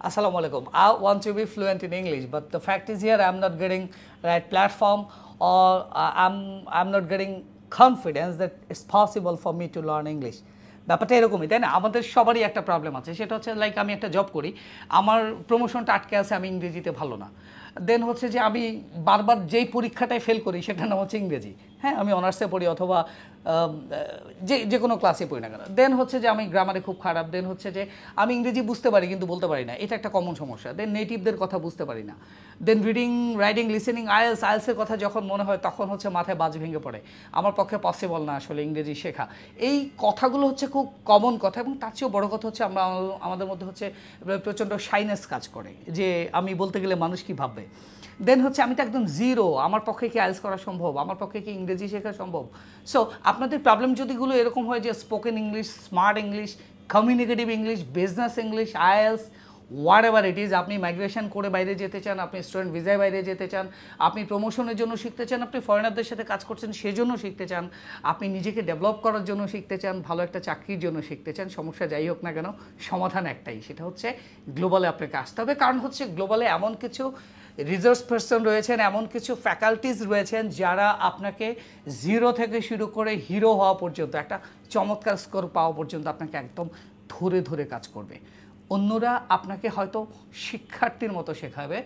Assalamu alaikum. I want to be fluent in English, but the fact is here I'm not getting right platform, or I'm not getting confidence that it's possible for me to learn English. ব্যাপারটা এরকমই, তাই না? আমাদের সবারই একটা problem আছে, সেটা হচ্ছে লাইক আমি একটা জব করি, আমার প্রমোশনটা আটকে আছে, আমি ইংরেজিতে ভালো না। দেন হচ্ছে যে আমি বারবার যেই পরীক্ষাটায় ফেল করি সেটার নাম হচ্ছে ইংরেজি। হ্যাঁ, আমি অনার্সে পড়ি অথবা যে কোনো ক্লাসে পড়ি না কেন, দেন হচ্ছে যে আমি গ্রামারে খুব খারাপ, দেন হচ্ছে যে আমি ইংরেজি বুঝতে পারি কিন্তু বলতে পারি না, এটা একটা কমন সমস্যা। দেন নেটিভদের কথা বুঝতে পারি না, দেন রিডিং, রাইটিং, লিসেনিং, আইএলসের কথা যখন মনে হয় তখন হচ্ছে মাথায় বাজ ভেঙে পড়ে, আমার পক্ষে পসিবল না আসলে ইংরেজি শেখা। এই কথাগুলো হচ্ছে খুব কমন কথা, এবং তার চেয়েও বড়ো কথা হচ্ছে আমাদের মধ্যে হচ্ছে প্রচণ্ড শাইনেস কাজ করে, যে আমি বলতে গেলে মানুষ কী ভাববে। দেন হচ্ছে আমি তো একদম জিরো, আমার পক্ষে কি আইএলস করা সম্ভব, আমার পক্ষে কি ইংরেজি শেখা সম্ভব? সো আপনাদের প্রবলেম যদিগুলো এরকম হয় যে spoken English, smart English, communicative English, business English, IELTS, what ever it is, আপনি মাইগ্রেশন করে বাইরে যেতে চান, আপনি স্টুডেন্ট ভিসায় বাইরে যেতে চান, আপনি প্রমোশনের জন্য শিখতে চান, আপনি ফরেনারদের সাথে কাজ করছেন সেজন্য শিখতে চান, আপনি নিজেকে ডেভেলপ করার জন্য শিখতে চান, ভালো একটা চাকরির জন্য শিখতে চান, সমস্যা যাই হোক না কেন সমাধান একটাই, সেটা হচ্ছে গ্লোবালে আপনাকে আসতে হবে। কারণ হচ্ছে গ্লোবালে এমন কিছু রিসোর্স পার্সন রয়েছেন, এমন কিছু ফ্যাকাল্টিস রয়েছেন যারা আপনাকে জিরো থেকে শুরু করে হিরো হওয়া পর্যন্ত, একটা চমৎকার স্কোর পাওয়া পর্যন্ত আপনাকে একদম ধরে ধরে কাজ করবে। অন্যরা আপনাকে হয়তো শিক্ষার্থীর মতো শেখাবে,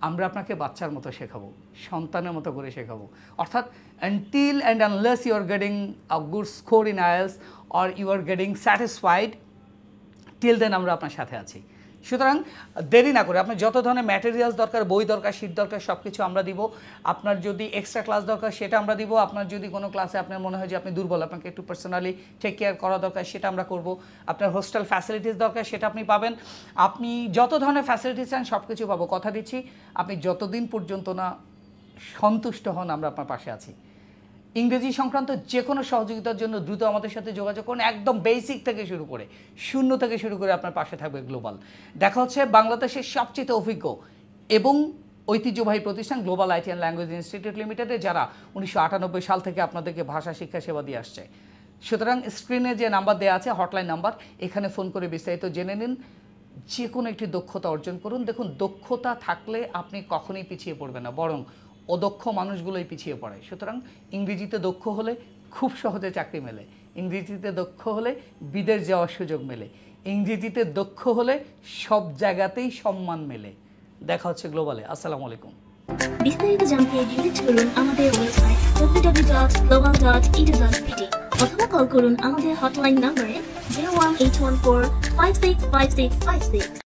আমরা আপনাকে বাচ্চার মতো শেখাবো, সন্তানের মতো করে শেখাবো। অর্থাৎ until and unless you are getting a good score in IELTS or you are getting satisfied, till then আমরা আপনার সাথে আছি। সুতরাং দেরি না করে আপনার যত ধরনের ম্যাটেরিয়ালস দরকার, বই দরকার, শিট দরকার, সব কিছু আমরা দিব। আপনার যদি এক্সট্রা ক্লাস দরকার সেটা আমরা দিব। আপনার যদি কোনো ক্লাসে আপনার মনে হয় যে আপনি দুর্বল, আপনাকে একটু পার্সোনালি টেক কেয়ার করা দরকার, সেটা আমরা করব। আপনার হোস্টেল ফ্যাসিলিটিস দরকার, সেটা আপনি পাবেন। আপনি যত ধরনের ফ্যাসিলিটিস চান সব কিছু পাবো, কথা দিচ্ছি। আপনি যতদিন পর্যন্ত না সন্তুষ্ট হন আমরা আপনার পাশে আছি। ইংরেজি সংক্রান্ত যে কোনো সহযোগিতার জন্য দ্রুত আমাদের সাথে যোগাযোগ করুন, একদম বেসিক থেকে শুরু করে, শূন্য থেকে শুরু করে আপনার পাশে থাকবে গ্লোবাল। দেখা হচ্ছে বাংলাদেশের সবচেয়ে অভিজ্ঞ এবং ঐতিহ্যবাহী প্রতিষ্ঠান global IT and language institute লিমিটেডে, যারা 1998 সাল থেকে আপনাদেরকে ভাষা শিক্ষা সেবা দিয়ে আসছে। সুতরাং স্ক্রিনে যে নাম্বার দেওয়া আছে, হটলাইন নাম্বার, এখানে ফোন করে বিস্তারিত জেনে নিন। যে কোনো একটি দক্ষতা অর্জন করুন। দেখুন, দক্ষতা থাকলে আপনি কখনোই পিছিয়ে পড়বেন না, বরং অদক্ষ মানুষগুলোই পিছিয়ে পড়ে। সুতরাং ইংরেজিতে দক্ষ হলে খুব সহজে চাকরি মেলে, ইংরেজিতে দক্ষ হলে বিদেশ যাওয়ার সুযোগ মেলে, ইংরেজিতে দক্ষ হলে সব জায়গাতেই সম্মান মেলে। দেখা হচ্ছে গ্লোবালে। আসসালামু আলাইকুম। বিস্তারিত জানতে ভিজিট করুন আমাদের ওয়েবসাইট www.global.edu.pd অথবা কল করুন আমাদের হটলাইন নম্বরে 01814 565656।